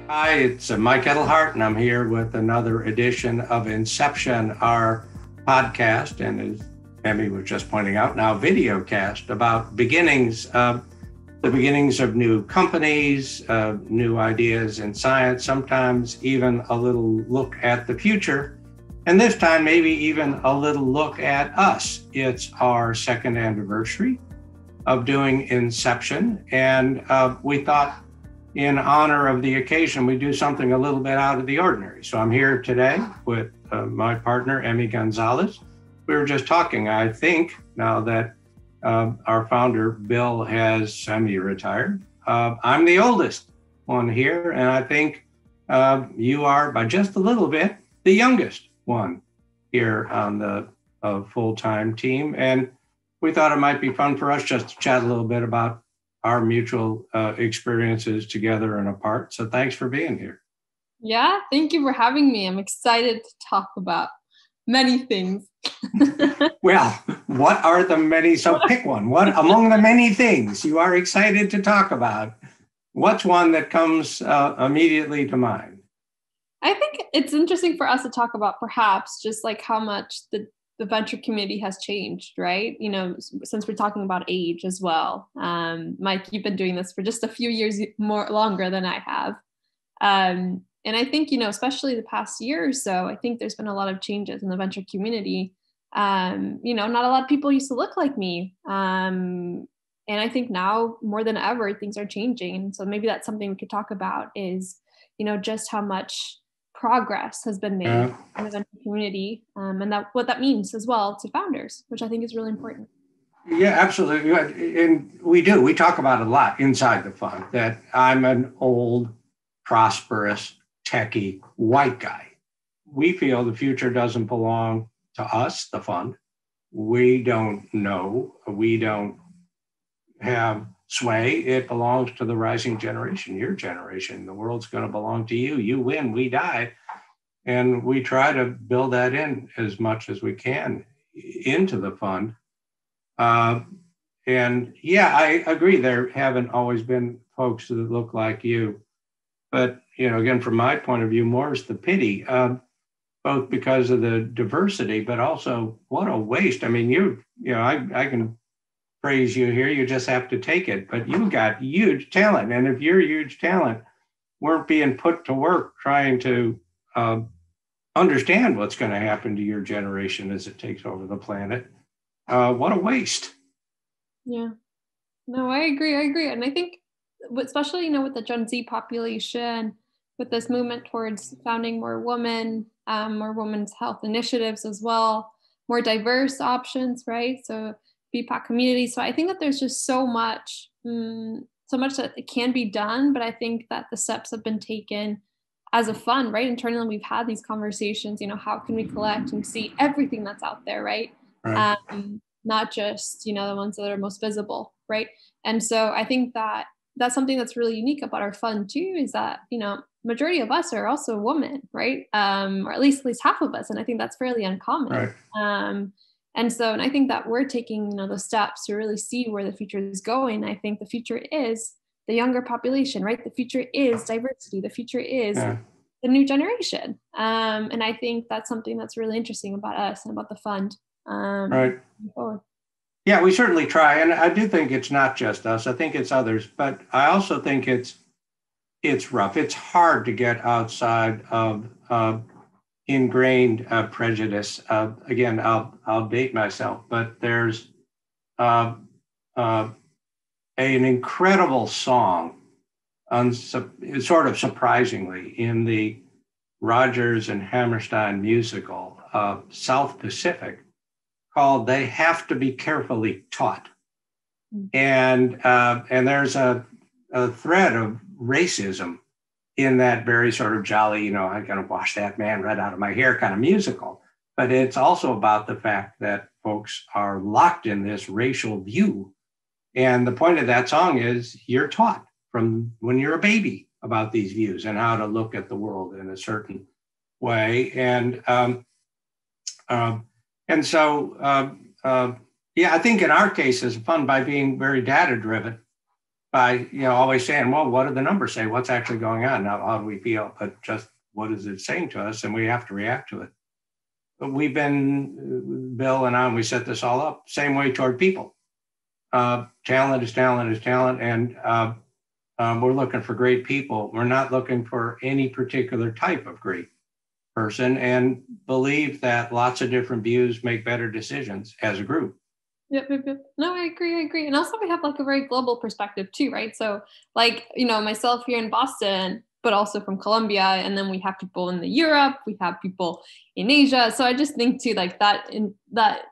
Hi, it's Mike Edelhart, and I'm here with another edition of Inception, our podcast, and as Emi was just pointing out, now video cast about the beginnings of new companies, new ideas in science, sometimes even a little look at the future, and this time maybe even a little look at us. It's our second anniversary of doing Inception, and we thought in honor of the occasion, we do something a little bit out of the ordinary. So I'm here today with my partner, Emi Gonzalez. We were just talking, I think, now that our founder, Bill, has semi-retired. I'm the oldest one here, and I think you are, by just a little bit, the youngest one here on the full-time team. And we thought it might be fun for us just to chat a little bit about our mutual experiences together and apart. So thanks for being here. Yeah, thank you for having me. I'm excited to talk about many things. Well, what are the many? So pick one. What among the many things you are excited to talk about? What's one that comes immediately to mind? I think it's interesting for us to talk about perhaps just like how much the venture community has changed, right? You know, since we're talking about age as well. Mike, you've been doing this for just a few years longer than I have. And I think, you know, especially the past year or so, I think there's been a lot of changes in the venture community. You know, not a lot of people used to look like me. And I think now more than ever, things are changing. And so maybe that's something we could talk about is, you know, just how much progress has been made in the venture community, and that what that means as well to founders, which I think is really important. Yeah, absolutely. And we talk about it a lot inside the fund that I'm an old, prosperous, techie white guy. We feel the future doesn't belong to us, the fund. We don't know. We don't have sway. It belongs to the rising generation, your generation. The world's going to belong to you. You win, we die. And we try to build that in as much as we can into the fund. And yeah, I agree. There haven't always been folks that look like you. But, you know, again, from my point of view, more is the pity, both because of the diversity, but also what a waste. I mean, I can praise you here, you just have to take it, but you got huge talent. And if your huge talent weren't being put to work trying to understand what's going to happen to your generation as it takes over the planet, what a waste. Yeah, no, I agree. And I think, especially, you know, with the Gen Z population, with this movement towards founding more women's health initiatives as well, more diverse options, right? So BIPOC community. So I think that there's just so much that it can be done, but I think that the steps have been taken as a fund, right? Internally, we've had these conversations, you know, how can we collect and see everything that's out there, right? Not just, you know, the ones that are most visible, right? And so I think that that's something that's really unique about our fund too, is that, you know, majority of us are also women, right? Or at least half of us. And I think that's fairly uncommon. Right. And I think that we're taking, you know, the steps to really see where the future is going. I think the future is the younger population, right? The future is diversity. The future is the new generation. And I think that's something that's really interesting about us and about the fund. Right. Yeah, we certainly try. And I do think it's not just us. I think it's others. But I also think it's rough. It's hard to get outside of ingrained prejudice. Again, I'll date myself, but there's an incredible song, sort of surprisingly, in the Rodgers and Hammerstein musical, South Pacific, called "They Have to Be Carefully Taught," and there's a thread of racism in that very sort of jolly, you know, I'm going to wash that man right out of my hair kind of musical. But it's also about the fact that folks are locked in this racial view. And the point of that song is you're taught from when you're a baby about these views and how to look at the world in a certain way. And so, I think in our case, it's fun by being very data driven. by, always saying, well, what do the numbers say? What's actually going on? Not how do we feel, but just what is it saying to us? And we have to react to it. But we've been, Bill and I, we set this all up, same way toward people. Talent is talent is talent. And we're looking for great people. We're not looking for any particular type of great person, and believe that lots of different views make better decisions as a group. Yep. No, I agree. And also we have like a very global perspective too, right? So like, myself here in Boston, but also from Colombia, and then we have people in Europe, we have people in Asia. So I just think too, like that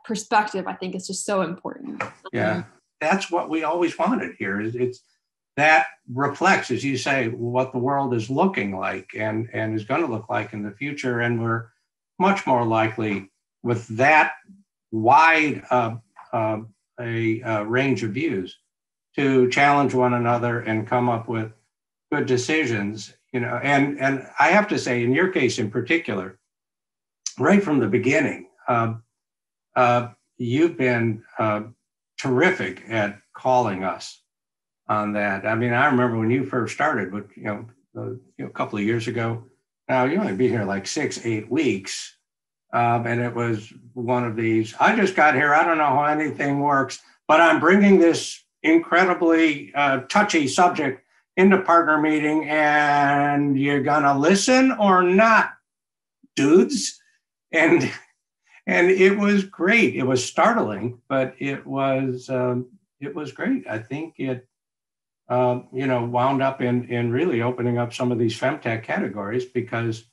perspective, I think is just so important. Yeah, that's what we always wanted here. It's that reflects, as you say, what the world is looking like and is going to look like in the future. And we're much more likely with that wide a range of views to challenge one another and come up with good decisions, and I have to say, in your case in particular, right from the beginning, you've been terrific at calling us on that. I mean, I remember when you first started, but a couple of years ago. Now you only been here like 6-8 weeks, and it was one of these. I just got here. I don't know how anything works, but I'm bringing this incredibly touchy subject into partner meeting, and you're gonna listen or not, dudes. And it was great. It was startling, but it was great. I think it wound up in really opening up some of these FemTech categories, because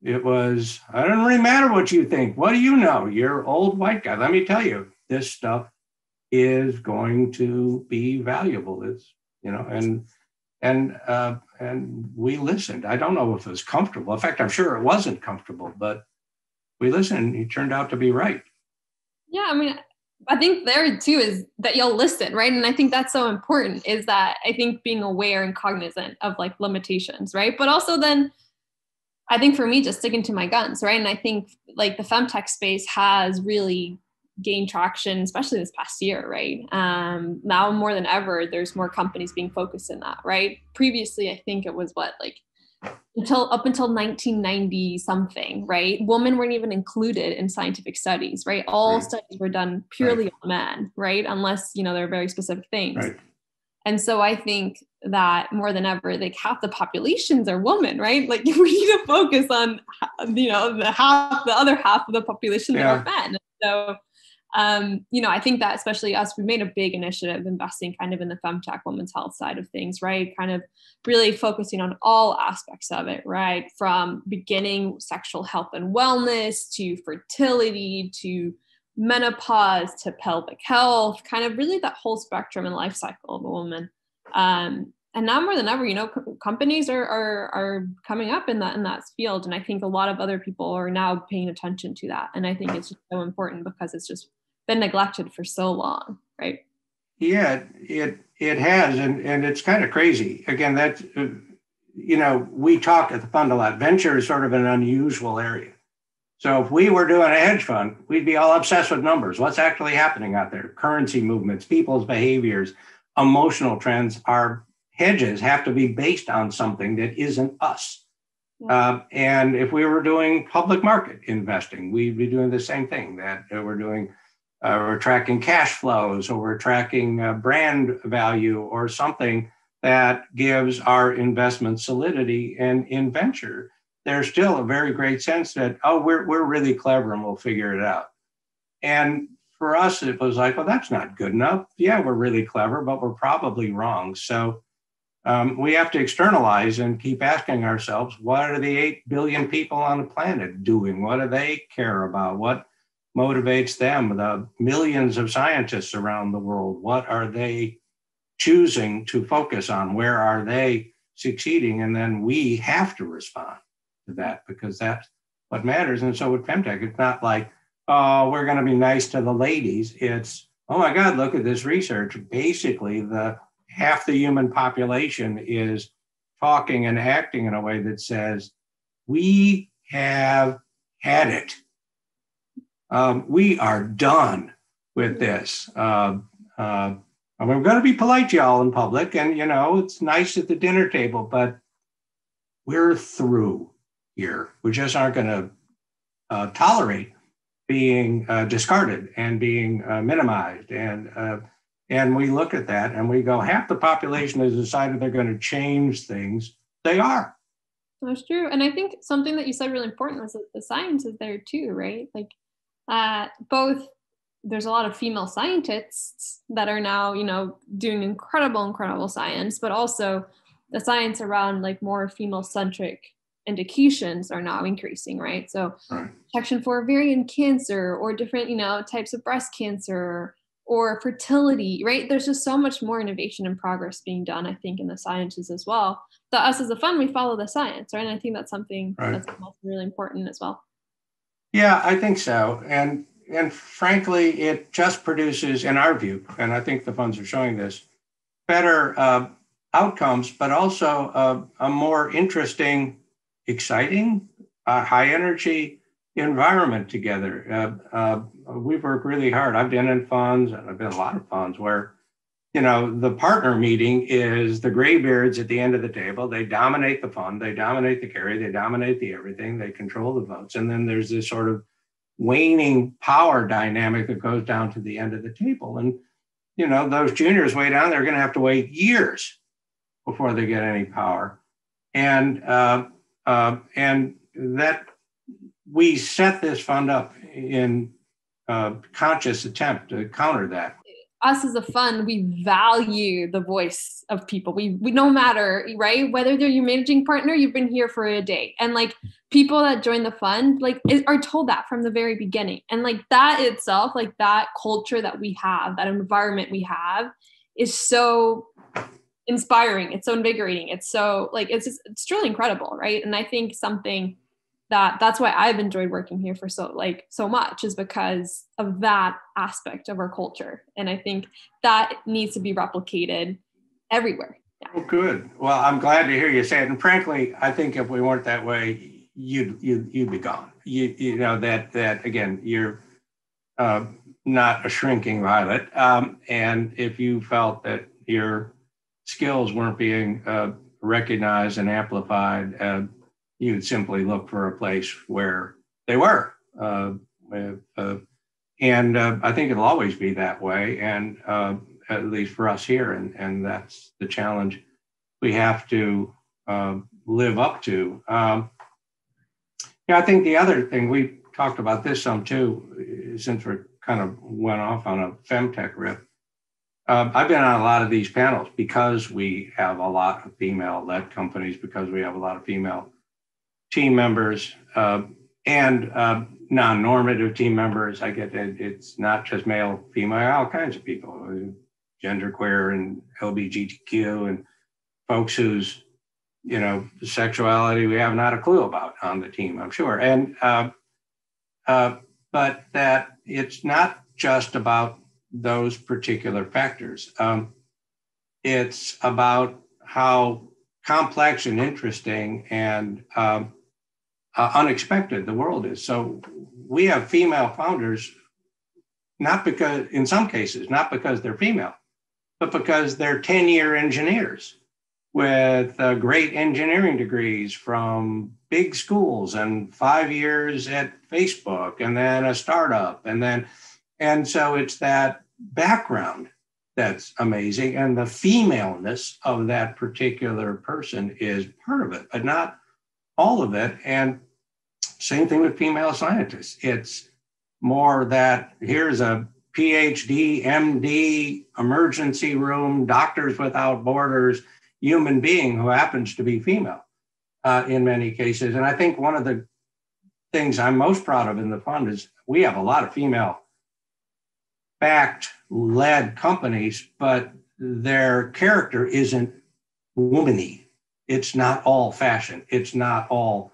it was, I don't really matter what you think. What do you know? You're old white guy. Let me tell you, this stuff is going to be valuable. It's, and we listened. I don't know if it was comfortable. In fact, I'm sure it wasn't comfortable, but we listened, and he turned out to be right. Yeah, I mean, I think there too is that you'll listen, right? And I think that's so important, is that I think being aware and cognizant of like limitations, right? But also then I think for me, just sticking to my guns, right? And I think like the FemTech space has really gained traction, especially this past year, right? Now more than ever, there's more companies being focused in that, right? Previously, I think it was up until 1990 something, right? Women weren't even included in scientific studies, right? All studies were done purely on men, right? Unless, they're very specific things. Right. And so I think that more than ever, like half the populations are women, right? Like we need to focus on, the other half of the population that are men. So, I think that especially us, we made a big initiative investing kind of in the FemTech women's health side of things, right? Kind of really focusing on all aspects of it, right? From beginning sexual health and wellness to fertility to menopause to pelvic health, kind of really that whole spectrum and life cycle of a woman. And now more than ever, companies are coming up in that field. And I think a lot of other people are now paying attention to that. And I think it's just so important because it's just been neglected for so long, right? Yeah, it has. And it's kind of crazy. Again, that's, we talk at the fund a lot. Venture is sort of an unusual area. So if we were doing a hedge fund, we'd be all obsessed with numbers. What's actually happening out there? Currency movements, people's behaviors, emotional trends. Our hedges have to be based on something that isn't us. Yeah. And if we were doing public market investing, we'd be doing the same thing, that we're tracking cash flows, or we're tracking brand value, or something that gives our investment solidity. And in venture, there's still a very great sense that, we're really clever and we'll figure it out. And for us, it was like, well, that's not good enough. Yeah, we're really clever, but we're probably wrong. So we have to externalize and keep asking ourselves, what are the 8 billion people on the planet doing? What do they care about? What motivates them? The millions of scientists around the world, what are they choosing to focus on? Where are they succeeding? And then we have to respond to that, because that's what matters. And so with FemTech, it's not like, we're going to be nice to the ladies. It's, oh my God, look at this research. Basically, half the human population is talking and acting in a way that says, we have had it. We are done with this. And we're going to be polite to y'all in public, and it's nice at the dinner table, but we're through here. We just aren't going to tolerate being discarded and being minimized. And we look at that and we go, half the population has decided they're going to change things. They are. That's true. And I think something that you said really important was that the science is there too, right? Like both, there's a lot of female scientists that are now, doing incredible science, but also the science around like more female-centric indications are now increasing, right? So detection for ovarian cancer or different, types of breast cancer or fertility, right? There's just so much more innovation and progress being done, I think, in the sciences as well. That us as a fund, we follow the science, right? And I think that's something that's also really important as well. Yeah, I think so. And frankly, it just produces, in our view, and I think the funds are showing this, better outcomes, but also a more interesting, exciting, high energy environment together. We've worked really hard. I've been in funds, and I've been in a lot of funds where, the partner meeting is the graybeards at the end of the table. They dominate the fund, they dominate the carry, they dominate the everything, they control the votes. And then there's this sort of waning power dynamic that goes down to the end of the table. And, those juniors way down, they're going to have to wait years before they get any power. And that we set this fund up in conscious attempt to counter that. Us as a fund, we value the voice of people. We no matter, right? Whether they're your managing partner, you've been here for a day. And like people that join the fund, like are told that from the very beginning. And like that itself, like that culture that we have, that environment we have is so inspiring. It's so invigorating. It's so like, it's truly incredible. Right. And I think something that's why I've enjoyed working here for so much is because of that aspect of our culture. And I think that needs to be replicated everywhere. Yeah. Well, good. Well, I'm glad to hear you say it. And frankly, I think if we weren't that way, you'd be gone. You know that again, you're not a shrinking violet. And if you felt that your skills weren't being recognized and amplified, you'd simply look for a place where they were. And I think it'll always be that way, and at least for us here. And that's the challenge we have to live up to. I think the other thing, we talked about this some too, since we kind of went off on a FemTech riff. I've been on a lot of these panels because we have a lot of female-led companies, because we have a lot of female team members and non-normative team members. I get that it's not just male, female, all kinds of people, genderqueer and LGBTQ, and folks whose, sexuality we have not a clue about on the team, I'm sure. And but that it's not just about those particular factors. It's about how complex and interesting and unexpected the world is. So we have female founders, not because, in some cases, not because they're female, but because they're 10-year engineers with great engineering degrees from big schools and 5 years at Facebook and then a startup. And so it's that background that's amazing. And the femaleness of that particular person is part of it, but not all of it. And same thing with female scientists. It's more that here's a PhD, MD, emergency room, Doctors Without Borders, human being who happens to be female in many cases. And I think one of the things I'm most proud of in the fund is we have a lot of female-backed, led companies, but their character isn't womany. It's not all fashion. It's not all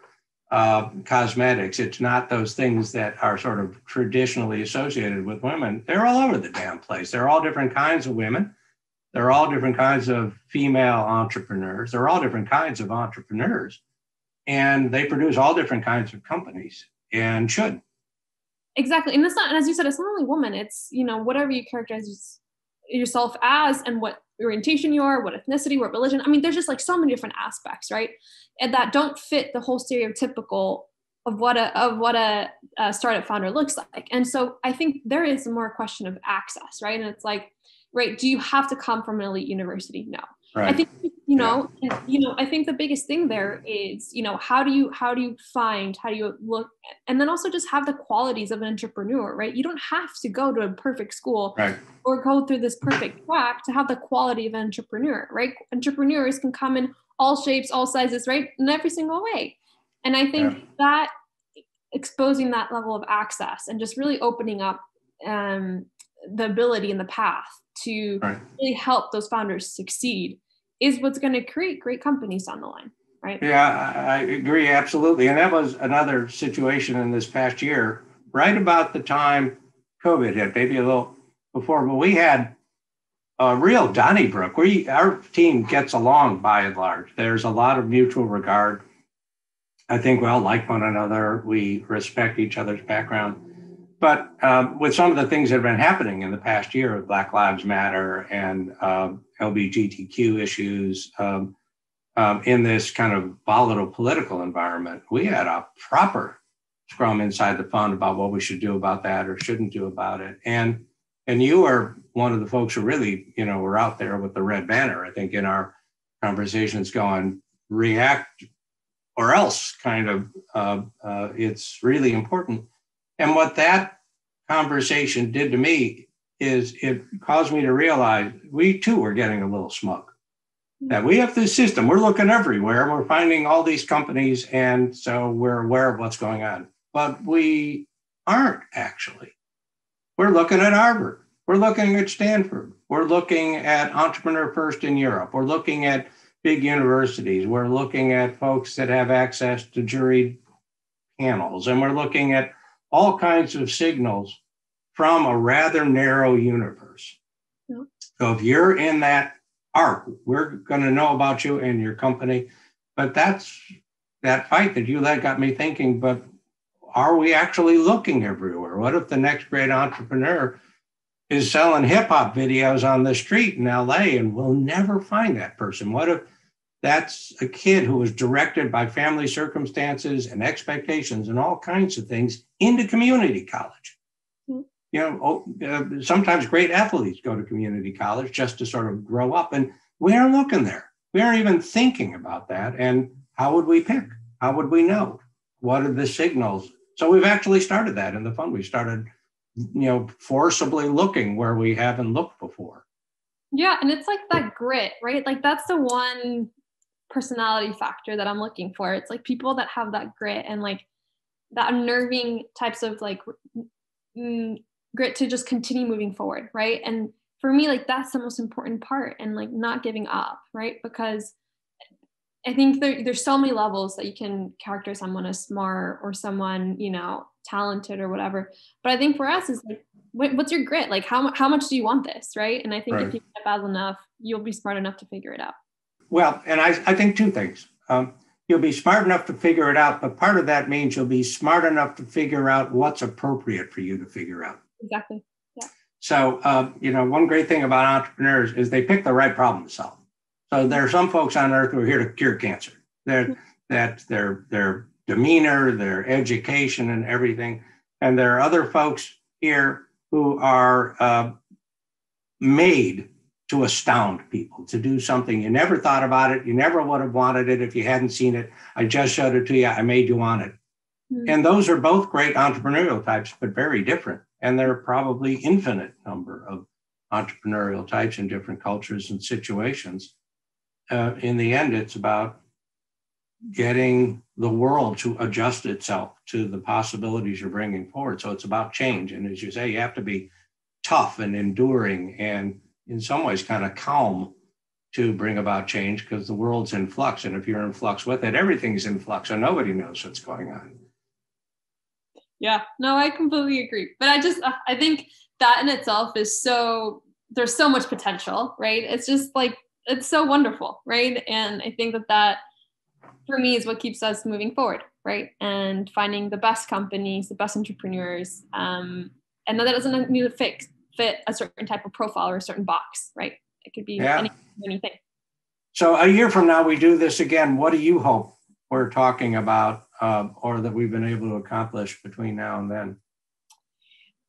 cosmetics. It's not those things that are sort of traditionally associated with women. They're all over the damn place. They're all different kinds of women. They're all different kinds of female entrepreneurs. They're all different kinds of entrepreneurs. And they produce all different kinds of companies and should. Exactly. And it's not, and as you said, it's not only women, it's, whatever you characterize as yourself as, and what orientation you are, what ethnicity, what religion. I mean, there's just like so many different aspects, right? And that don't fit the whole stereotypical of what a startup founder looks like. And so I think there is more a question of access, right? And it's like, right, do you have to come from an elite university? No. Right. I think, I think the biggest thing there is, how do you look, and then also just have the qualities of an entrepreneur, right? You don't have to go to a perfect school, right, or go through this perfect track to have the quality of an entrepreneur, right? Entrepreneurs can come in all shapes, all sizes, right? In every single way. And I think that exposing that level of access and just really opening up the ability and the path to really help those founders succeed is what's going to create great companies down the line, right? Yeah, I agree, absolutely. And that was another situation in this past year, right about the time COVID hit, maybe a little before, but we had a real Donnybrook. Our team gets along by and large. There's a lot of mutual regard. I think we all like one another. We respect each other's background. But with some of the things that have been happening in the past year, Black Lives Matter and LGBTQ issues, in this kind of volatile political environment, we had a proper scrum inside the fund about what we should do about that or shouldn't do about it. And you are one of the folks who really, were out there with the red banner, I think, in our conversations going, react or else kind of, it's really important. And what that conversation did to me is it caused me to realize we too were getting a little smug. That we have this system, we're looking everywhere, we're finding all these companies, and so we're aware of what's going on. But we aren't actually. We're looking at Harvard, we're looking at Stanford, we're looking at Entrepreneur First in Europe, we're looking at big universities, we're looking at folks that have access to jury panels, and we're looking at all kinds of signals from a rather narrow universe. Yep. So if you're in that arc, we're going to know about you and your company. But that's that fight that you led got me thinking, but are we actually looking everywhere? What if the next great entrepreneur is selling hip hop videos on the street in LA and we'll never find that person? What if that's a kid who was directed by family circumstances and expectations and all kinds of things into community college? Sometimes great athletes go to community college just to sort of grow up, and we aren't looking there. We aren't even thinking about that. And how would we pick? How would we know? What are the signals? So we've actually started that in the fund. We started, forcibly looking where we haven't looked before. Yeah, and it's like that grit, right? Like that's the one personality factor that I'm looking for. It's like people that have that grit and like that unnerving types of like grit to just continue moving forward, right? And for me, like that's the most important part, and like not giving up, right? Because I think there's so many levels that you can characterize someone as smart or someone, talented or whatever. But I think for us is like, what's your grit? Like how much do you want this, right? And I think if you get bad enough, you'll be smart enough to figure it out. Well, and I think two things. You'll be smart enough to figure it out, but part of that means you'll be smart enough to figure out what's appropriate for you to figure out. Exactly. Yeah. So, one great thing about entrepreneurs is they pick the right problem to solve. So there are some folks on earth who are here to cure cancer. Their demeanor, their education and everything. And there are other folks here who are made to astound people, to do something. You never thought about it. You never would have wanted it if you hadn't seen it. I just showed it to you. I made you want it. Mm-hmm. And those are both great entrepreneurial types, but very different. And there are probably infinite number of entrepreneurial types in different cultures and situations. In the end, it's about getting the world to adjust itself to the possibilities you're bringing forward. So it's about change. And as you say, you have to be tough and enduring and in some ways kind of calm to bring about change, because the world's in flux. And if you're in flux with it, everything's in flux and nobody knows what's going on. Yeah, no, I completely agree. But I think that in itself is there's so much potential, right? It's just like, it's so wonderful, right? And I think that for me is what keeps us moving forward, right? And finding the best companies, the best entrepreneurs. And that doesn't need to fit a certain type of profile or a certain box, right? It could be anything. So a year from now, we do this again. What do you hope we're talking about or that we've been able to accomplish between now and then?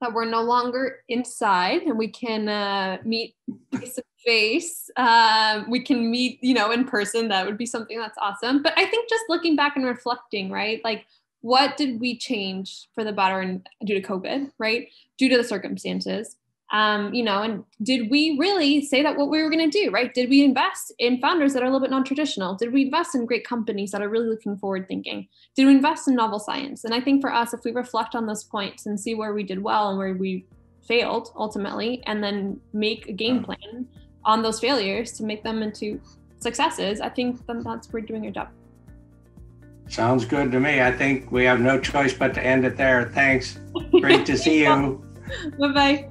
That we're no longer inside and we can meet face to face. We can meet, in person. That would be something that's awesome. But I think just looking back and reflecting, right? Like, what did we change for the better due to COVID, right? Due to the circumstances. And did we really say that what we were going to do, right? Did we invest in founders that are a little bit non-traditional? Did we invest in great companies that are really looking forward thinking? Did we invest in novel science? And I think for us, if we reflect on those points and see where we did well and where we failed ultimately, and then make a game plan on those failures to make them into successes, I think then that's where we're doing your job. Sounds good to me. I think we have no choice but to end it there. Thanks. Great to see you. Bye-bye.